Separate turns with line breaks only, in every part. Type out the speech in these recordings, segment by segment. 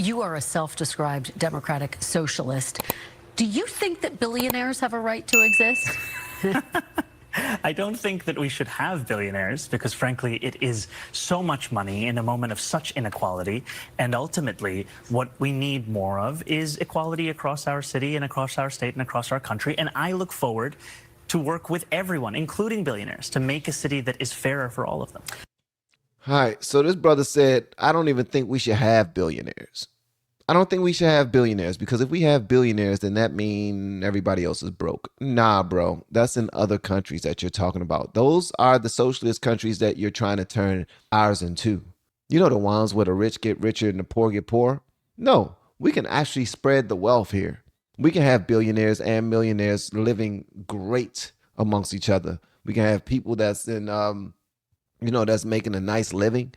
You are a self-described democratic socialist. Do you think that billionaires have a right to exist?
I don't think that we should have billionaires because, frankly, it is so much money in a moment of such inequality. And ultimately, what we need more of is equality across our city and across our state and across our country. And I look forward to work with everyone, including billionaires, to make a city that is fairer for all of them.
All right. So this brother said, I don't even think we should have billionaires. I don't think we should have billionaires because if we have billionaires, then that means everybody else is broke. Nah, bro. That's in other countries that you're talking about. Those are the socialist countries that you're trying to turn ours into. You know, the ones where the rich get richer and the poor get poorer? No, we can actually spread the wealth here. We can have billionaires and millionaires living great amongst each other. We can have people that's in, that's making a nice living.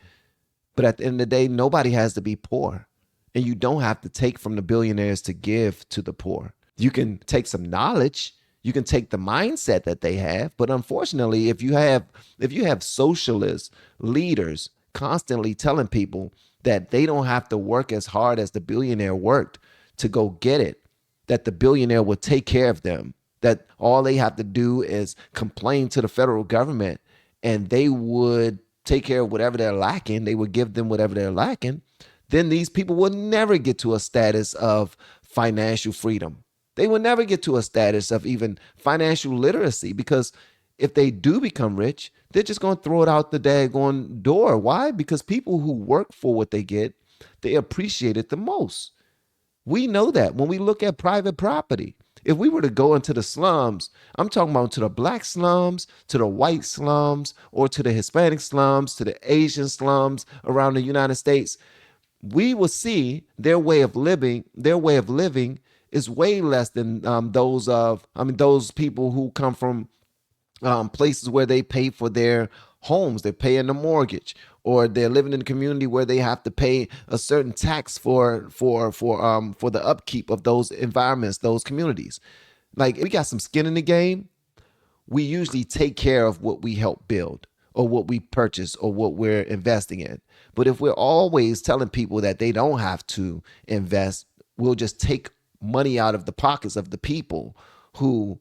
But at the end of the day, nobody has to be poor. And you don't have to take from the billionaires to give to the poor. You can take some knowledge. You can take the mindset that they have. But unfortunately, if you have socialist leaders constantly telling people that they don't have to work as hard as the billionaire worked to go get it, that the billionaire will take care of them, that all they have to do is complain to the federal government and they would take care of whatever they're lacking. They would give them whatever they're lacking. Then these people will never get to a status of financial freedom. They will never get to a status of even financial literacy because if they do become rich, they're just going to throw it out the daggone door. Why? Because people who work for what they get, they appreciate it the most. We know that when we look at private property. If we were to go into the slums, I'm talking about to the black slums, to the white slums, or to the Hispanic slums, to the Asian slums around the United States, we will see their way of living is way less than those people who come from places where they pay for their homes, they're paying the mortgage, or they're living in a community where they have to pay a certain tax for the upkeep of those environments, those communities. Like, we got some skin in the game. We usually take care of what we help build or what we purchase or what we're investing in. But if we're always telling people that they don't have to invest, we'll just take money out of the pockets of the people who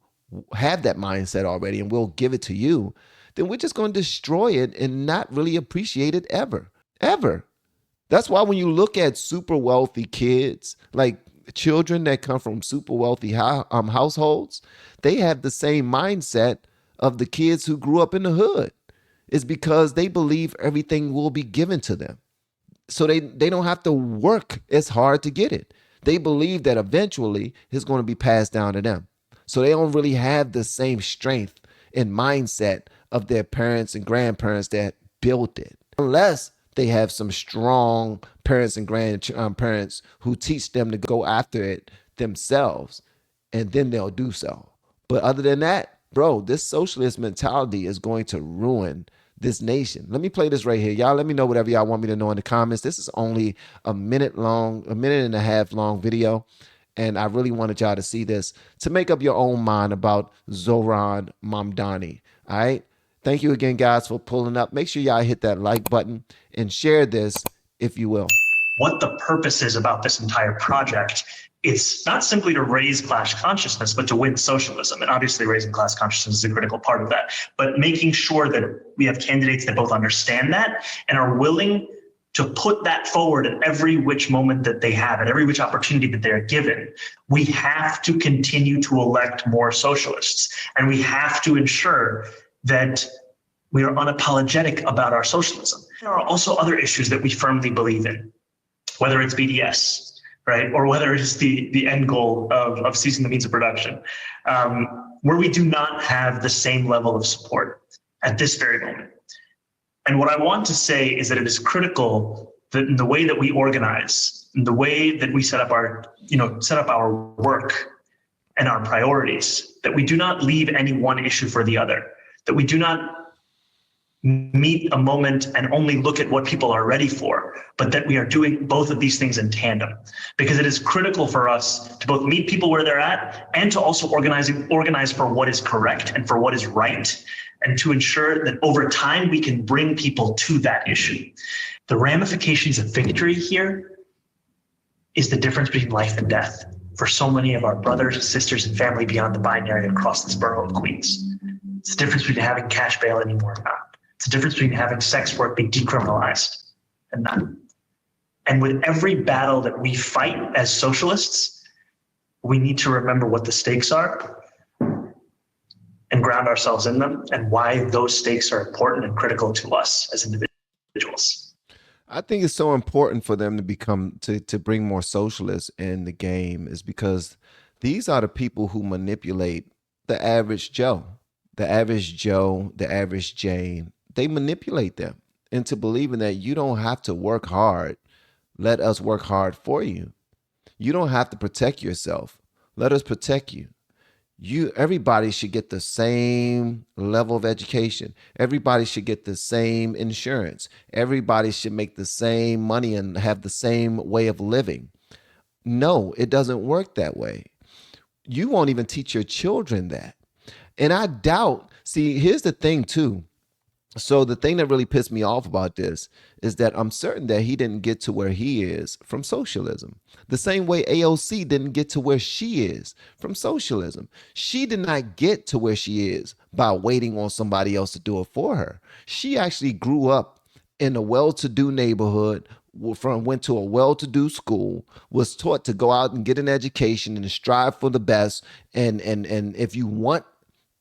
have that mindset already and we'll give it to you, then we're just going to destroy it and not really appreciate it ever. That's why when you look at super wealthy kids, like children that come from super wealthy households, they have the same mindset of the kids who grew up in the hood. It's because they believe everything will be given to them. So they don't have to work as hard to get it. They believe that eventually it's going to be passed down to them. So they don't really have the same strength and mindset of their parents and grandparents that built it. Unless they have some strong parents and grandparents who teach them to go after it themselves, and then they'll do so. But other than that, bro, this socialist mentality is going to ruin this nation. Let me play this right here. Y'all let me know whatever y'all want me to know in the comments. This is only a minute and a half long video. And I really wanted y'all to see this to make up your own mind about Zohran Mamdani. All right. Thank you again, guys, for pulling up. Make sure y'all hit that like button and share this if you will.
What the purpose is about this entire project, it's not simply to raise class consciousness, but to win socialism. And obviously raising class consciousness is a critical part of that. But making sure that we have candidates that both understand that and are willing to put that forward at every which moment that they have, at every which opportunity that they're given. We have to continue to elect more socialists. And we have to ensure that we are unapologetic about our socialism. There are also other issues that we firmly believe in, whether it's BDS, right? Or whether it is the end goal of ceasing the means of production, where we do not have the same level of support at this very moment. And what I want to say is that it is critical that in the way that we organize, in the way that we set up our work and our priorities, that we do not leave any one issue for the other, that we do not meet a moment and only look at what people are ready for, but that we are doing both of these things in tandem, because it is critical for us to both meet people where they're at and to also organize for what is correct and for what is right, and to ensure that over time we can bring people to that issue. The ramifications of victory here is the difference between life and death for so many of our brothers, sisters, and family beyond the binary across this borough of Queens. It's the difference between having cash bail anymore or not. It's the difference between having sex work be decriminalized and not. And with every battle that we fight as socialists, we need to remember what the stakes are and ground ourselves in them and why those stakes are important and critical to us as individuals.
I think it's so important for them to become to bring more socialists in the game is because these are the people who manipulate the average Joe, the average Jane. They manipulate them into believing that you don't have to work hard. Let us work hard for you. You don't have to protect yourself. Let us protect you. Everybody should get the same level of education. Everybody should get the same insurance. Everybody should make the same money and have the same way of living. No, it doesn't work that way. You won't even teach your children that. And I doubt, see, here's the thing too. So the thing that really pissed me off about this is that I'm certain that he didn't get to where he is from socialism. The same way AOC didn't get to where she is from socialism. She did not get to where she is by waiting on somebody else to do it for her. She actually grew up in a well-to-do neighborhood, went to a well-to-do school, was taught to go out and get an education and strive for the best. And if you want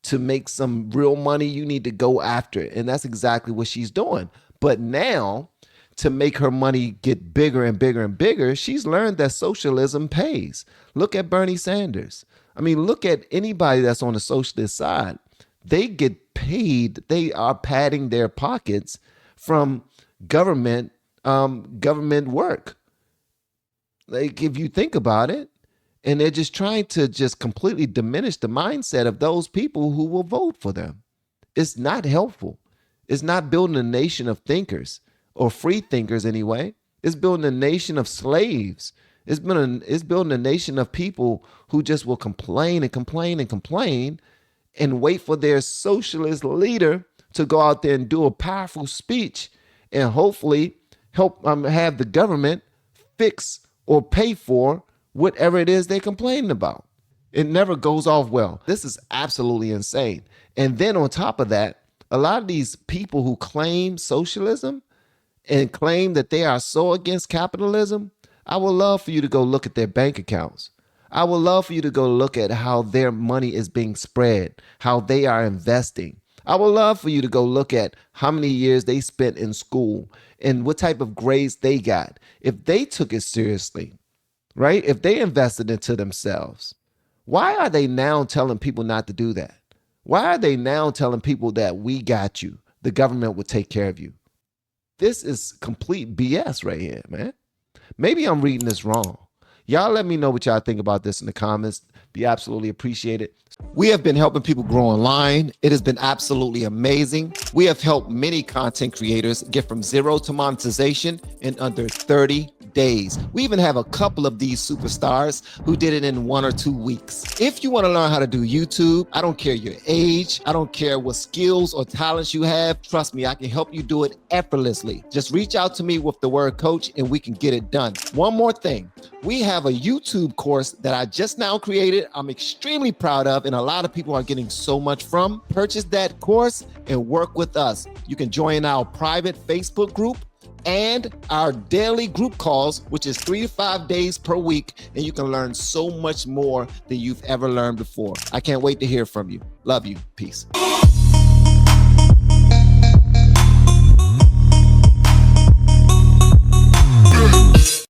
to make some real money, you need to go after it. And that's exactly what she's doing. But now, to make her money get bigger and bigger and bigger, she's learned that socialism pays. Look at Bernie Sanders. I mean, look at anybody that's on the socialist side. They get paid. They are padding their pockets from government work. Like, if you think about it, and they're just trying to just completely diminish the mindset of those people who will vote for them. It's not helpful. It's not building a nation of thinkers or free thinkers anyway. It's building a nation of slaves. It's building a nation of people who just will complain and complain and complain and wait for their socialist leader to go out there and do a powerful speech and hopefully help have the government fix or pay for whatever it is they're complaining about. It never goes off well. This is absolutely insane. And then on top of that, a lot of these people who claim socialism and claim that they are so against capitalism, I would love for you to go look at their bank accounts. I would love for you to go look at how their money is being spread, how they are investing. I would love for you to go look at how many years they spent in school and what type of grades they got. If they took it seriously, right? If they invested into themselves, why are they now telling people not to do that? Why are they now telling people that we got you? The government will take care of you. This is complete BS right here, man. Maybe I'm reading this wrong. Y'all let me know what y'all think about this in the comments. Be absolutely appreciated. We have been helping people grow online. It has been absolutely amazing. We have helped many content creators get from zero to monetization in under 30 days. We even have a couple of these superstars who did it in 1 or 2 weeks. If you want to learn how to do YouTube, I don't care your age, I don't care what skills or talents you have, trust me, I can help you do it effortlessly. Just reach out to me with the word coach and we can get it done. One more thing, we have a YouTube course that I just now created. I'm extremely proud of, and a lot of people are getting so much from. Purchase that course and work with us. You can join our private Facebook group and our daily group calls, which is 3 to 5 days per week, and you can learn so much more than you've ever learned before. I can't wait to hear from you. Love you. Peace.